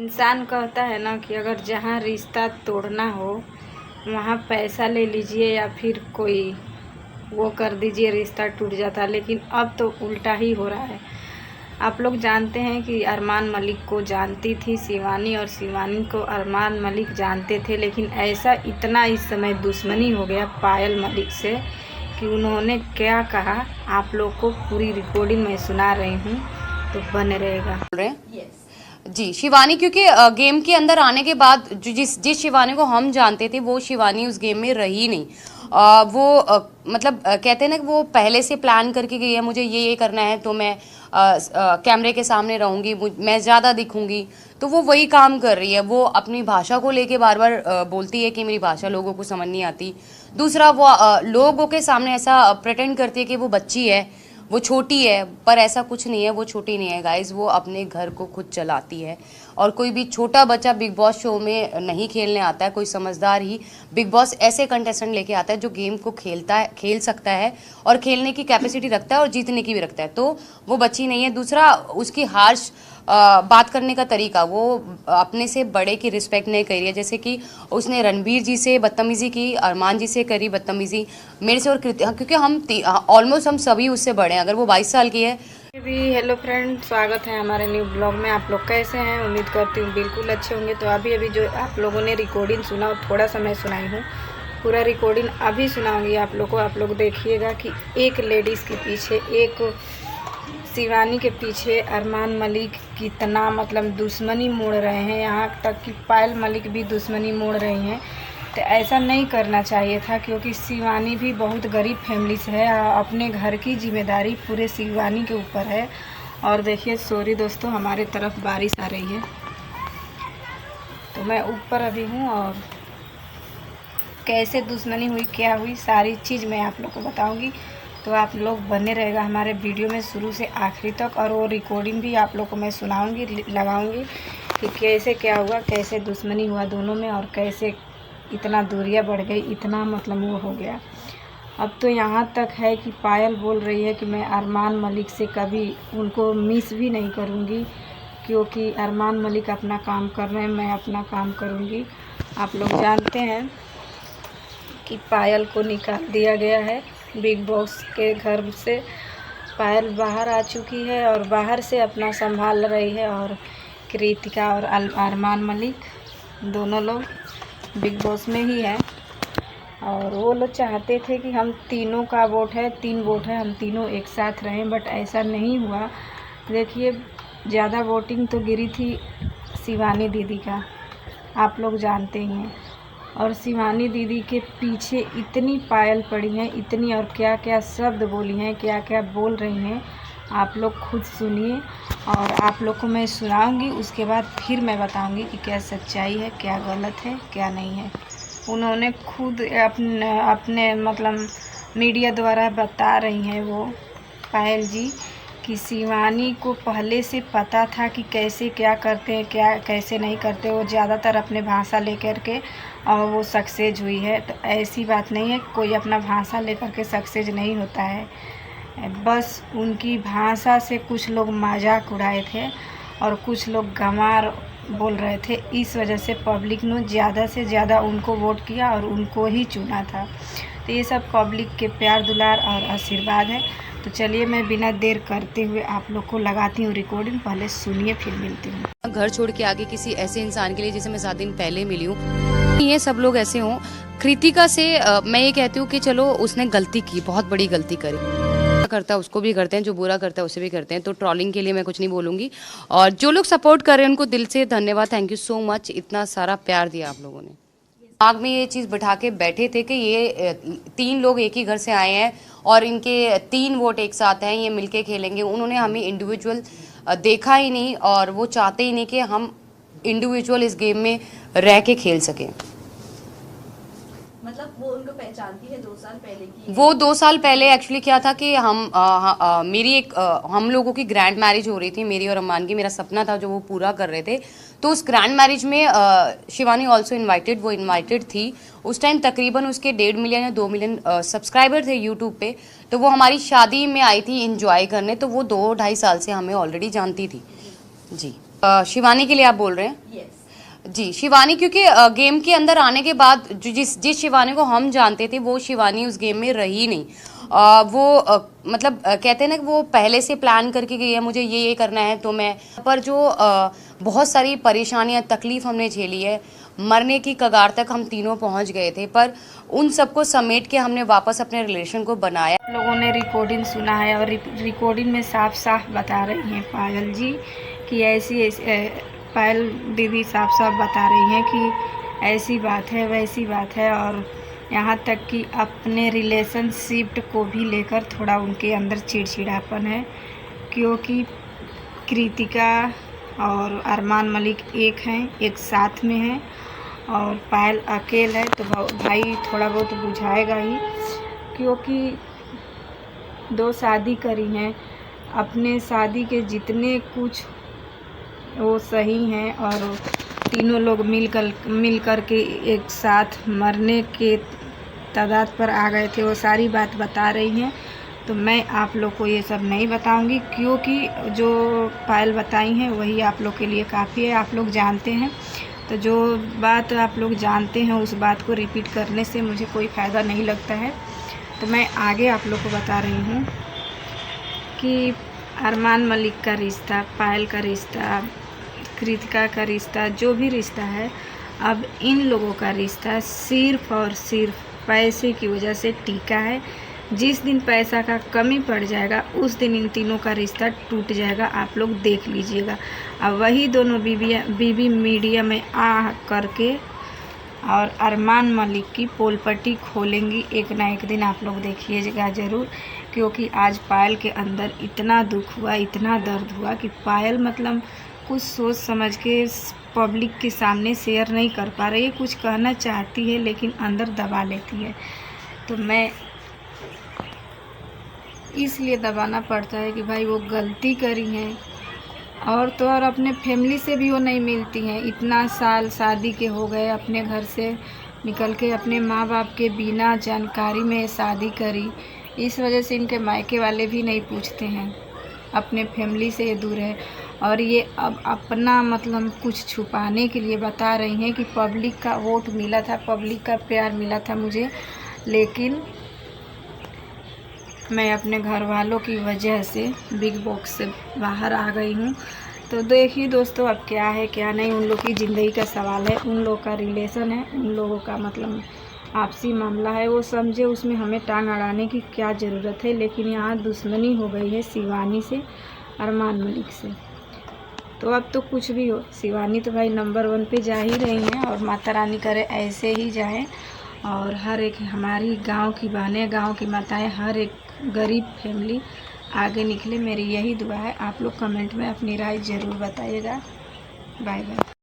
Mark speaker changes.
Speaker 1: इंसान कहता है ना कि अगर जहाँ रिश्ता तोड़ना हो वहाँ पैसा ले लीजिए या फिर कोई वो कर दीजिए, रिश्ता टूट जाता है। लेकिन अब तो उल्टा ही हो रहा है। आप लोग जानते हैं कि अरमान मलिक को जानती थी शिवानी और शिवानी को अरमान मलिक जानते थे, लेकिन ऐसा इतना इस समय दुश्मनी हो गया पायल मलिक से कि उन्होंने क्या कहा आप लोग को पूरी रिकॉर्डिंग में सुना रही हूँ, तो बने रहेगा।
Speaker 2: जी शिवानी, क्योंकि गेम के अंदर आने के बाद जिस शिवानी को हम जानते थे वो शिवानी उस गेम में रही नहीं। मतलब कहते हैं ना कि वो पहले से प्लान करके गई है, मुझे ये करना है तो मैं कैमरे के सामने रहूंगी, मैं ज़्यादा दिखूंगी, तो वो वही काम कर रही है। वो अपनी भाषा को लेके बार बार बोलती है कि मेरी भाषा लोगों को समझ नहीं आती। दूसरा वो लोगों के सामने ऐसा प्रेटेंड करती है कि वो बच्ची है, वो छोटी है, पर ऐसा कुछ नहीं है, वो छोटी नहीं है गाइज। वो अपने घर को खुद चलाती है और कोई भी छोटा बच्चा बिग बॉस शो में नहीं खेलने आता है। कोई समझदार ही बिग बॉस ऐसे कंटेस्टेंट लेके आता है जो गेम को खेल सकता है और खेलने की कैपेसिटी रखता है और जीतने की भी रखता है, तो वो बच्ची नहीं है। दूसरा उसकी हार्श बात करने का तरीका, वो अपने से बड़े की रिस्पेक्ट नहीं कर रही है। जैसे कि उसने रणबीर जी से बदतमीजी की, अरमान जी से करी बदतमीजी, मेरे से और क्योंकि हम ऑलमोस्ट हम सभी उससे बड़े हैं। अगर वो 22 साल की है
Speaker 1: भी। हेलो फ्रेंड, स्वागत है हमारे न्यू ब्लॉग में। आप लोग कैसे हैं? उम्मीद करती हूँ बिल्कुल अच्छे होंगे। तो अभी जो आप लोगों ने रिकॉर्डिंग सुना थोड़ा सा मैं सुनाई हूँ, पूरा रिकॉर्डिंग अभी सुनाऊंगी आप लोग को। आप लोग देखिएगा कि एक लेडीज़ के पीछे, एक शिवानी के पीछे अरमान मलिक कितना मतलब दुश्मनी मोड़ रहे हैं, यहाँ तक कि पायल मलिक भी दुश्मनी मोड़ रही हैं। तो ऐसा नहीं करना चाहिए था, क्योंकि शिवानी भी बहुत गरीब फैमिली से है। अपने घर की जिम्मेदारी पूरे शिवानी के ऊपर है। और देखिए, सॉरी दोस्तों, हमारे तरफ बारिश आ रही है, तो मैं ऊपर अभी हूँ और कैसे दुश्मनी हुई, क्या हुई, सारी चीज़ मैं आप लोग को बताऊँगी। तो आप लोग बने रहेगा हमारे वीडियो में शुरू से आखिरी तक, और वो रिकॉर्डिंग भी आप लोग को मैं सुनाऊँगी, लगाऊँगी कि कैसे क्या हुआ, कैसे दुश्मनी हुआ दोनों में और कैसे इतना दूरियां बढ़ गई, इतना मतलब वो हो गया। अब तो यहाँ तक है कि पायल बोल रही है कि मैं अरमान मलिक से कभी उनको मिस भी नहीं करूँगी, क्योंकि अरमान मलिक अपना काम कर रहे हैं, मैं अपना काम करूँगी। आप लोग जानते हैं कि पायल को निकाल दिया गया है बिग बॉस के घर से। पायल बाहर आ चुकी है और बाहर से अपना संभाल रही है, और कृतिका और अरमान मलिक दोनों लोग बिग बॉस में ही है। और वो लोग चाहते थे कि हम तीनों का वोट है, 3 वोट है, हम तीनों एक साथ रहें, बट ऐसा नहीं हुआ। देखिए, ज़्यादा वोटिंग तो गिरी थी शिवानी दीदी का, आप लोग जानते ही हैं। और शिवानी दीदी के पीछे इतनी पायल पड़ी हैं, इतनी, और क्या क्या शब्द बोली हैं, क्या क्या बोल रही हैं, आप लोग खुद सुनिए। और आप लोग को मैं सुनाऊंगी, उसके बाद फिर मैं बताऊंगी कि क्या सच्चाई है, क्या गलत है, क्या नहीं है। उन्होंने खुद अपने मतलब मीडिया द्वारा बता रही हैं वो पायल जी कि शिवानी को पहले से पता था कि कैसे क्या करते हैं, क्या कैसे नहीं करते। वो ज़्यादातर अपने भाषा लेकर के और वो सक्सेस हुई है। तो ऐसी बात नहीं है, कोई अपना भाषा लेकर के सक्सेस नहीं होता है। बस उनकी भाषा से कुछ लोग मजाक उड़ाए थे और कुछ लोग गंवार बोल रहे थे, इस वजह से पब्लिक ने ज़्यादा से ज़्यादा उनको वोट किया और उनको ही चुना था। तो ये सब पब्लिक के प्यार दुलार और आशीर्वाद है। तो चलिए, मैं बिना देर करते हुए आप लोग को लगाती हूँ रिकॉर्डिंग, पहले सुनिए फिर मिलती हूँ।
Speaker 2: घर छोड़ के आगे किसी ऐसे इंसान के लिए जिसे मैं 7 दिन पहले मिली हूँ, ये सब लोग ऐसे हों। कृतिका से मैं ये कहती हूँ कि चलो उसने गलती की, बहुत बड़ी गलती करी, करता है उसको भी करते हैं, जो बुरा करता है उसे भी करते हैं, तो ट्रोलिंग के लिए मैं कुछ नहीं बोलूंगी। और जो लोग सपोर्ट कर रहे हैं उनको दिल से धन्यवाद, थैंक यू सो मच, इतना सारा प्यार दिया आप लोगों ने। दिमाग में ये चीज़ बिठा के बैठे थे कि ये 3 लोग एक ही घर से आए हैं और इनके 3 वोट एक साथ हैं, ये मिलके खेलेंगे। उन्होंने हमें इंडिविजुअल देखा ही नहीं और वो चाहते ही नहीं कि हम इंडिविजुअल इस गेम में रह के खेल सकें।
Speaker 3: मतलब वो उनको पहचानती है 2 साल पहले की।
Speaker 2: वो 2 साल पहले एक्चुअली क्या था कि हम लोगों की ग्रैंड मैरिज हो रही थी, मेरी और अम्मान की। मेरा सपना था जो वो पूरा कर रहे थे, तो उस ग्रैंड मैरिज में शिवानी ऑल्सो इनवाइटेड, वो इनवाइटेड थी। उस टाइम तकरीबन उसके 1.5 मिलियन या 2 मिलियन सब्सक्राइबर थे यूट्यूब पे, तो वो हमारी शादी में आई थी इंजॉय करने, तो वो 2-2.5 साल से हमें ऑलरेडी जानती थी। जी। शिवानी के लिए आप बोल रहे हैं?
Speaker 3: यस।
Speaker 2: जी शिवानी, क्योंकि गेम के अंदर आने के बाद जिस शिवानी को हम जानते थे वो शिवानी उस गेम में रही नहीं। मतलब कहते हैं ना कि वो पहले से प्लान करके गई है, मुझे ये करना है तो मैं पर जो बहुत सारी परेशानियां तकलीफ हमने झेली है, मरने की कगार तक हम तीनों पहुंच गए थे, पर उन सबको समेट के हमने वापस अपने रिलेशन को बनाया।
Speaker 1: लोगों ने रिकॉर्डिंग सुना है और रिकॉर्डिंग में साफ साफ बता रही हैं पायल जी कि ऐसी पायल दीदी साफ साफ बता रही हैं कि ऐसी बात है वैसी बात है, और यहाँ तक कि अपने रिलेशनशिप को भी लेकर थोड़ा उनके अंदर चिड़चिड़ापन है, क्योंकि कृतिका और अरमान मलिक एक हैं, एक साथ में हैं और पायल अकेले है, तो भाई थोड़ा बहुत बुझाएगा ही, क्योंकि दो शादी करी हैं, अपने शादी के जितने कुछ वो सही हैं और तीनों लोग मिल कर के एक साथ मरने के तादाद पर आ गए थे, वो सारी बात बता रही हैं। तो मैं आप लोग को ये सब नहीं बताऊंगी, क्योंकि जो पायल बताई हैं वही आप लोग के लिए काफ़ी है, आप लोग जानते हैं। तो जो बात आप लोग जानते हैं उस बात को रिपीट करने से मुझे कोई फ़ायदा नहीं लगता है। तो मैं आगे आप लोग को बता रही हूँ कि अरमान मलिक का रिश्ता, पायल का रिश्ता, कृतिका का रिश्ता, जो भी रिश्ता है, अब इन लोगों का रिश्ता सिर्फ़ और सिर्फ पैसे की वजह से टिका है। जिस दिन पैसा का कमी पड़ जाएगा उस दिन इन तीनों का रिश्ता टूट जाएगा, आप लोग देख लीजिएगा। अब वही दोनों बीवी मीडिया में आ करके और अरमान मलिक की पोल पट्टी खोलेंगी, एक ना एक दिन आप लोग देखिएगा ज़रूर। क्योंकि आज पायल के अंदर इतना दुख हुआ, इतना दर्द हुआ कि पायल मतलब कुछ सोच समझ के पब्लिक के सामने शेयर नहीं कर पा रही है, कुछ कहना चाहती है लेकिन अंदर दबा लेती है। तो मैं इसलिए दबाना पड़ता है कि भाई वो गलती करी है, और तो और अपने फैमिली से भी वो नहीं मिलती हैं। इतना साल शादी के हो गए, अपने घर से निकल के अपने माँ बाप के बिना जानकारी में शादी करी, इस वजह से इनके मायके वाले भी नहीं पूछते हैं, अपने फैमिली से ये दूर है। और ये अब अपना मतलब कुछ छुपाने के लिए बता रही हैं कि पब्लिक का वोट मिला था, पब्लिक का प्यार मिला था मुझे, लेकिन मैं अपने घर वालों की वजह से बिग बॉक्स से बाहर आ गई हूँ। तो देखिए दोस्तों, अब क्या है क्या नहीं, उन लोग की ज़िंदगी का सवाल है, उन लोगों का रिलेशन है, उन लोगों का मतलब आपसी मामला है, वो समझे, उसमें हमें टांग अड़ाने की क्या ज़रूरत है। लेकिन यहाँ दुश्मनी हो गई है शिवानी से, अरमान मलिक से। तो अब तो कुछ भी हो, शिवानी तो भाई नंबर 1 पे जा ही रही हैं, और माता रानी करे ऐसे ही जाएं, और हर एक हमारी गांव की बहनें, गांव की माताएं, हर एक गरीब फैमिली आगे निकले, मेरी यही दुआ है। आप लोग कमेंट में अपनी राय ज़रूर बताइएगा। Bye bye.